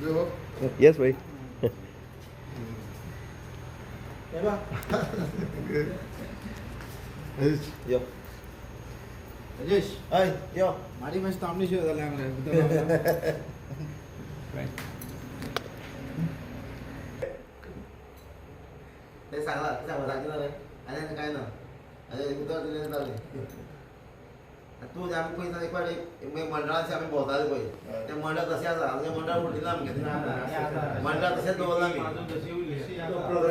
Yes भाई. यो राजेश हय यो मारी match तांबडी शिवाय झाल्या ते सांगला सांगितलं रे आणि काय ना अरे उतर दिले चालले तू आम्ही पयता एक पाट एक मंडळाचे आम्ही भोवताले पळय ते मंडळ तशें आसा आमचें मंडळ उरलेलें आमगे मंडळ तशेंच दवरला आमी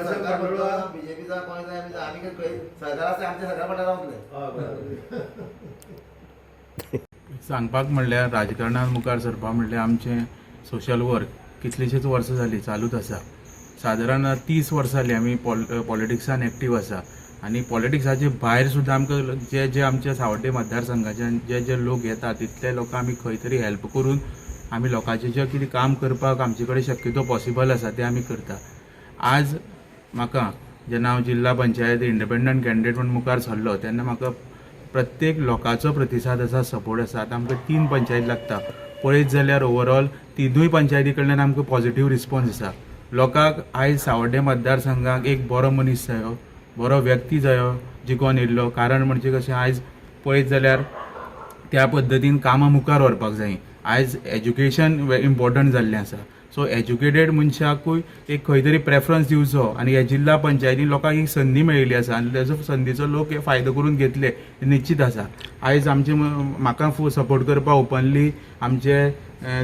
सरकार म्हणलो बीजेपी जा कोण जाय आमी खंय सरकार आसा आमच्या सरकार वाठारांत रावतले सांगपाक म्हणल्यार राजकारणांत मुखार सरपा म्हणल्यार आमचें सोशल वर्क कितलीशींच वर्सां जालीं चालूच आसा. सादारण 30 वर्सां जालीं आमी पॉलिटिक्सान एक्टीव आसा आनी पॉलिटिक्साचे भायर सुद्दां आमकां जे आमच्या सावड्डे मतदारसंघाच्यान जे लोक येतात तितले लोक आमी खंय तरी हेल्प करून आमी लोकांचें जें कितें काम करपाक आमचे कडेन शक्यतो पॉसिबल आसा तें आमी करता. आज म्हाका जेन्ना हांव जिल्हा पंचायत इंडिपेंडंट कॅन्डिडेट म्हणून मुखार सरलो तेन्ना म्हाका प्रत्येक लोकांचो प्रतिसाद आसा, सपोर्ट आसा. आतां आमकां 3 पंचायत लागता पळयत जाल्यार ओवरऑल 3 पंचायती कडल्यान आमकां पॉझिटिव्ह रिस्पॉन्स आसा. लोकांक आयज सावड्डे मतदारसंघाक एक बरो मनीस जायो, बरो व्यक्ती जायो जिखून येयल्लो. कारण म्हणजे कशें आयज पळयत जाल्यार त्या पद्दतीन कामां मुखार व्हरपाक जाय. आयज एज्युकेशन इम्पॉर्टंट जाल्लें आसा. सो एज्युकेटेड मनशाकूय एक खंय तरी प्रेफरन्स दिवचो आनी ह्या जिल्हा पंचायतीन लोकांक एक संदी मेळिल्ली आसा आनी तेजो संदीचो लोक फायदो करून घेतले हे निश्चित आसा. आयज आमचे म्हाका सपोर्ट करपाक ओपनली आमचे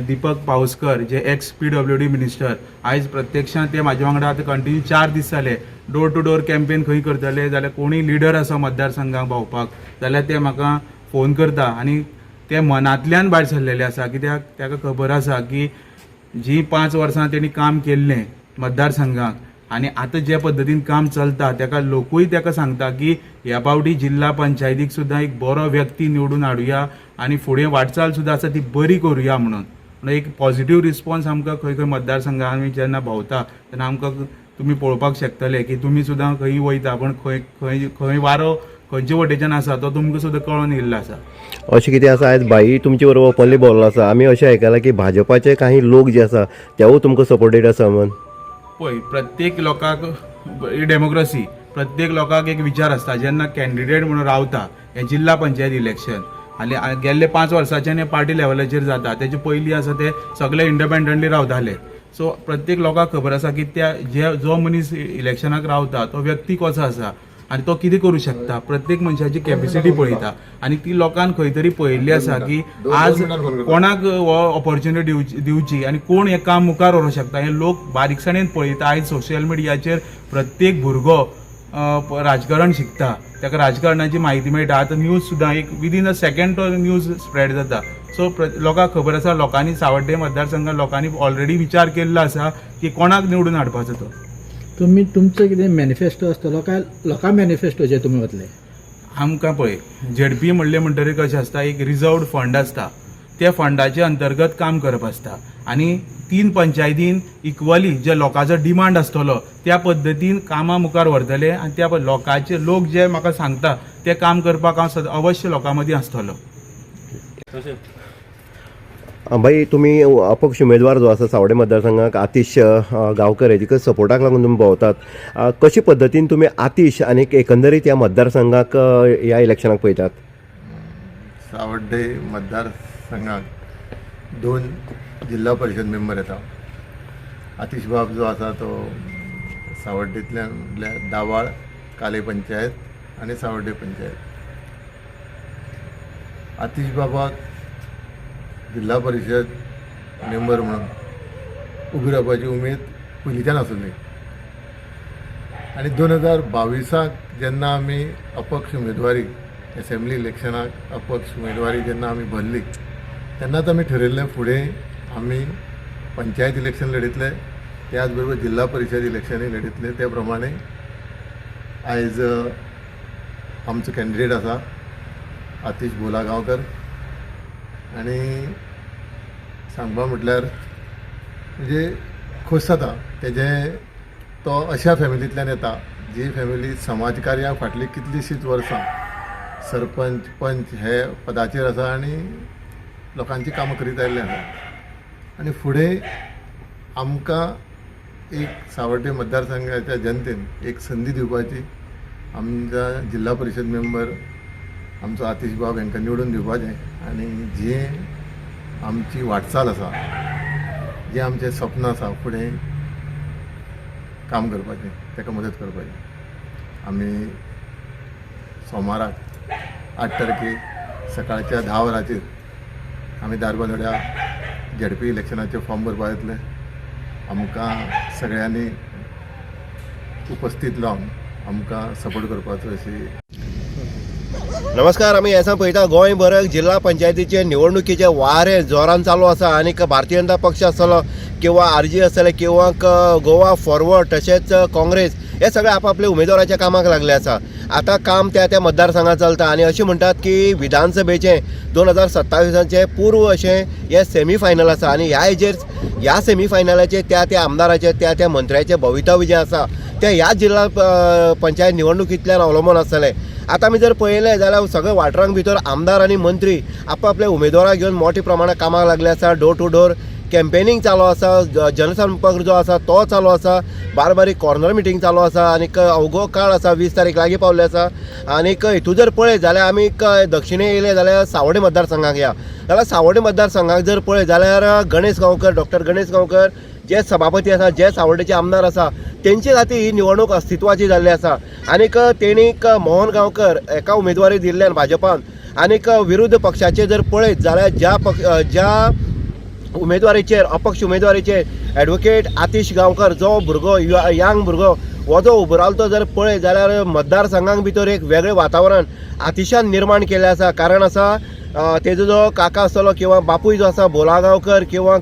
दीपक पावसकर जे एक्स PWD मिनिस्टर आयज प्रत्यक्षांत ते म्हाजे वांगडा आतां कंटिन्यू 4 दीस जाले डोर टू डोर कॅम्पेन खंय करतले जाल्यार कोणूय लिडर आसा मतदारसंघाक भोंवपाक जाल्यार ते म्हाका फोन करता आनी ते मनांतल्यान भायर सरलेले आसा. कित्याक ताका खबर आसा की जी 5 वर्सां तेणी काम केल्लें मतदारसंघाक आनी आतां जे पद्दतीन काम चलता ताका लोकूय ताका सांगता की ह्या फावटी जिल्हा पंचायतीक सुद्दां एक बरो व्यक्ती निवडून हाडुया आनी फुडें वाटचाल सुद्दां आसा ती बरी करुया म्हणून एक पॉझिटिव्ह रिस्पॉन्स आमकां खंय खंय मतदारसंघात आमी जेन्ना भोंवता तेन्ना आमकां तुमी पळोवपाक शकतले की तुमी सुद्दां खंय वयता पण खंय खंय खंय वारो खंयचे वटेच्यान आसा तो तुमकां सुद्दां कळून येयल्लो आसा. अशें कितें आसा आयज भाई तुमचे बरोबर ओपनली बोल्लो आसा. आमी अशें आयकलां की भाजपाचे काही लोक जे आसा तेवूय तुमकां सपोर्टेड आसा म्हण. पळय प्रत्येक लोकांक डेमोक्रेसी प्रत्येक लोकांक एक विचार आसता. जेन्ना कॅन्डिडेट म्हणून रावता हें जिल्हा पंचायत इलेक्शन आनी गेल्ले 5 वर्सांच्यान हें पार्टी लेवलाचेर जाता. तेजे पयलीं आसा ते सगळे इंडिपेंडंटली रावताले. सो प्रत्येक लोकांक खबर आसा की त्या जो मनीस इलेक्शनाक रावता तो व्यक्ती कसो आसा आनी तो कितें करूं शकता. प्रत्येक मनशाची कॅपेसिटी पळयता आनी ती लोकांन खंय तरी पळयल्ली आसा की आज कोणाक हो ऑपॉर्च्युनिटी दिवची आनी कोण हें काम मुखार व्हरूंक शकता हें लोक बारीकसाणेन पळयता. आयज सोशल मिडियाचेर प्रत्येक भुरगो राजकारण शिकता, ताका राजकारणाची म्हायती मेळटा. आतां न्यूज सुद्दां एक विदीन अ सेकंड तो न्यूज स्प्रेड जाता. सो लोकांक खबर आसा लोकांनी सावड्डे मतदारसंघात लोकांनी ऑलरेडी विचार केल्लो आसा की कोणाक निवडून हाडपाचो तो. तुम्ही तुमचं कितें मॅनिफेस्टो आसतलो काय लोकां मॅनिफेस्टोचेर तुमी वतले? आमकां पळय ZP म्हणलें म्हणटकीर कशें आसता एक रिजर्वड फंड आसता त्या फंडाचे अंतर्गत काम करप आसता आनी 3 पंचायतीन इक्वली जे लोकांचो डिमांड आसतलो त्या पद्दतीन कामां मुखार व्हरतले आनी त्या लोकांचे लोक जे म्हाका सांगता ते काम करपाक हांव अवश्य लोकां मदीं आसतलो. भाई तुम्ही अपक्ष उमेदवार जो आसा सावड्डे मतदारसंघाक आतिश गांवकर हेजे सपोर्टाक लागून तुमी भोंवतात. कशे पद्दतीन तुमी आतिश आनी एकंदरीत ह्या मतदारसंघाक ह्या इलेक्शनाक पळयतात? सावड्डे मतदारसंघाक 2 जिल्हा परिशद मेंबर येता. आतिश बाब जो आसा तो सावड्डेंतल्यान दावाळ काले पंचायत आनी सावड्डे पंचायत. आतिश बाबाक जिल्हा परिशद मेंबर म्हणून उबी रावपाची उमेद पयलींच्यान आसली आनी 2022 जेन्ना आमी अपक्ष उमेदवारी असेंब्ली इलेक्शनाक अपक्ष उमेदवारी जेन्ना आमी भरली तेन्नाच आमी ठरयल्लें फुडें आमी पंचायत इलेक्शन लढयतले त्याच बरोबर जिल्हा परिशद इलेक्शनूय लढयतले. त्या प्रमाणे आयज आमचो कॅन्डिडेट आसा आतिश बोला गांवकर आनी सांगपा म्हटल्यार म्हणजे खोस जाता तो अशा फॅमिलींतल्यान येता जी फॅमिली समाजकार्या फाटली कितलींशींच वर्सां सरपंच पंच हे पदाचेर आसा आनी लोकांची कामां करीत आयिल्ले आसा आनी फुडें आमकां एक सावड्डे मतदारसंघाच्या जनतेन एक संदी दिवपाची, आमच्या जिल्हा परिषद मेंबर आमचो आतिश बाब हांकां निवडून दिवपाचें आनी जे आमची वाटचाल आसा, जे आमचें स्वप्न आसा फुडें काम करपाचें, ताका मदत करपाची. आमी सोमाराक 8 तारखेक सकाळच्या 10 वरांचेर आमी दारबांदोड्या झेडपी इलेक्शनाचे फॉर्म भरपा येतले. आमकां सगळ्यांनी उपस्थित लावन आमकां सपोर्ट करपाचो अशी. नमस्कार. आमी हें पळयता गोंयभर जिल्हा पंचायतीचे निवडणुकीचे वारे जोरान चालू आसा आनी भारतीय जनता पक्ष आसतलो किंवा RG आसतले किंवा गोवा फॉरवर्ड तशेंच काँग्रेस हे सगळे आपापल्या उमेदवाराच्या कामाक लागले आसा. आतां काम त्या मतदारसंघात चलता आनी अशें म्हणटात की विधानसभेचे 2027चे पूर्व अशें हे सेमी फायनल आसा आनी ह्या सेमी फायनलाचे त्या आमदाराचे त्या मंत्र्याचे भवितव्य जें आसा तें ह्या जिल्हा पंचायत निवडणुकींतल्यान अवलंबून आसतलें. आतां आमी जर पळयलें जाल्यार सगळे वाठारांक भितर आमदार आनी मंत्री आपल्या उमेदवाराक घेवन मोठ्या प्रमाणात कामाक लागले आसा. डोर टू डोर कॅम्पेनींग चालू आसा, जनसंपर्क जो आसा तो चालू आसा, बारीक कॉर्नर मिटींग चालू आसा आनीक अवघो काळ आसा. 20 तारीख लागीं पावल्ले आसा. आनीक हितून जर पळयत जाल्यार आमी दक्षिणे येयले जाल्यार सावड्डे मतदारसंघाक या जाल्यार सावड्डे मतदारसंघाक जर पळयत जाल्यार गणेश गांवकर, डॉक्टर गणेश गांवकर जे सभापती आसा, जे सावड्डेचे आमदार आसा, तेंचे खातीर ही निवडणूक अस्तित्वाची जाल्ली आसा. आनीक तेणीक मोहन गांवकर एका उमेदवारी दिल्ल्यान भाजपान आनीक विरुद्ध पक्षाचे जर पळयत जाल्यार ज्या उमेदवारीचेर अपक्ष उमेदवारीचेर ॲडवोकेट आतिश गांवकर जो भुरगो यंग भुरगो हो जो उबो रावलो जर पळयत जाल्यार मतदारसंघाक भितर एक वेगळें वातावरण आतिशान निर्माण केलें आसा. कारण आसा तेजो जो काका आसतलो किंवा बापूय जो आसा भोला गांवकर किंवा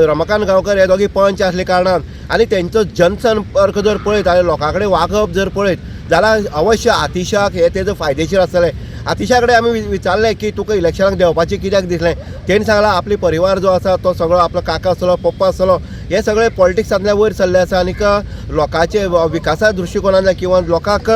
रमाकांत गांवकर हे दोगी पंच आसले कारणान आनी तेंचो जनसंपर्क जर पळयत आनी लोकां कडेन वागप जर पळयत जाल्यार अवश्य आतिशाक हे तेजो फायदेशीर आसतलें. आतिशा कडेन आमी विचारलें की तुका इलेक्शनाक देंवपाचें कित्याक दिसलें. तेणी सांगलां आपली परिवार जो आसा तो सगळो आपलो काका आसतलो, पप्पा आसतलो, हे सगळे पॉलिटिक्सांतल्या वयर सरले आसा आनीक लोकांचे विकासा दृश्टिकोनांतल्यान किंवा लोकांक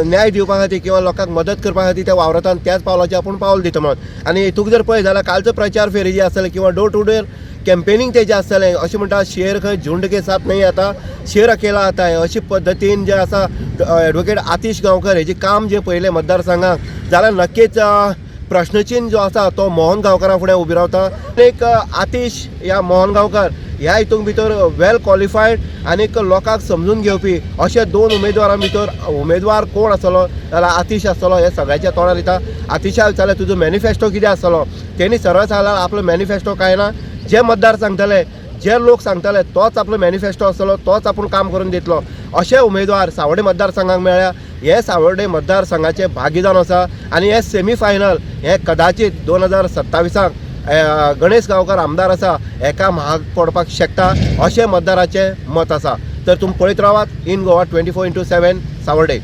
न्याय दिवपा खातीर किंवा लोकांक मदत करपा खातीर ते वावरतात. त्याच पावलाचें आपूण पावल दिता म्हणून. आनी हितूंक जर पळयत जाल्यार कालचो प्रचार फेरी जी आसतली किंवा डोर टू डोर कॅम्पेनींग तेजें आसतलें. अशें म्हणटा शेर खंय झुंड के साथ नाही आता शेर अकेला आता है अशी पद्दतीन जें आसा ॲडवोकेट आतिश गांवकर हेजें काम जें पळयलें मतदारसंघाक जाल्यार नक्कीच प्रश्नचिन्ह जो आसा तो मोहन गांवकरा फुडें उबी रावता. एक आतिश ह्या मोहन गांवकर ह्या हितूंक भितर वेल क्वॉलिफायड आनीक लोकांक समजून घेवपी अशे 2 उमेदवारां भितर उमेदवार कोण आसतलो जाल्यार आतिश आसतलो हे सगळ्याच्या तोंडार येता. आतिशा विचारलें तुजो मॅनिफेस्टो कितें आसतलो. तेणी सरळ सांगल्यार आपलो मॅनिफेस्टो कांय ना, जे मतदार सांगतले जे लोक सांगतले तोच आपलो मॅनिफेस्टो आसतलो, तोच आपूण काम करून दितलो अशे उमेदवार सावड्डे मतदारसंघाक मेळ्ळ्या. हे सावड्डे मतदारसंघाचे भागी जावन आसा आनी हे सेमी फायनल हे कदाचित 2027 गणेश गांवकर आमदार आसा हेका म्हाग पडपाक शकता अशें मतदाराचें मत आसा. तर तुमी पळयत रावात इन गोवा 24/7 सावड्डे.